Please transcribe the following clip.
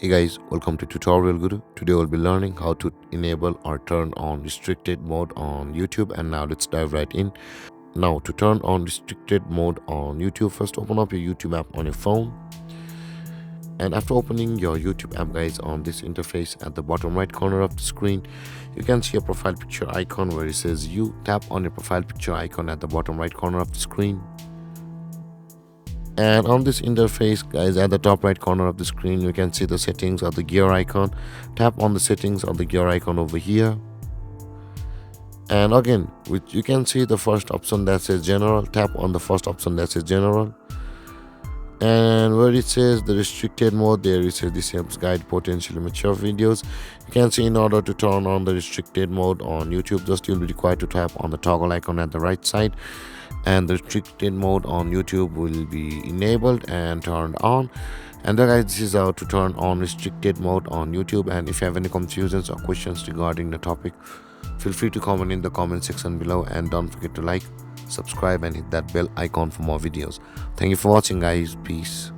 Hey guys, welcome to Tutorial Guru. Today we'll be learning how to enable or turn on restricted mode on YouTube, and now let's dive right in. Now to turn on restricted mode on YouTube, first open up your YouTube app on your phone, and after opening your YouTube app guys, on this interface at the bottom right corner of the screen you can see a profile picture icon where it says you. Tap on your profile picture icon at the bottom right corner of the screen. And on this interface guys, at the top right corner of the screen you can see the settings or the gear icon. Tap on the settings or the gear icon over here, and again you can see the first option that says general. Tap on the first option that says general, and where it says the restricted mode, there it says disables guide potentially mature videos. You can see in order to turn on the restricted mode on YouTube, just you'll be required to tap on the toggle icon at the right side, and the restricted mode on YouTube will be enabled and turned on. And then guys, this is how to turn on restricted mode on YouTube. And if you have any confusions or questions regarding the topic, feel free to comment in the comment section below, and don't forget to like, subscribe and hit that bell icon for more videos. Thank you for watching guys. Peace.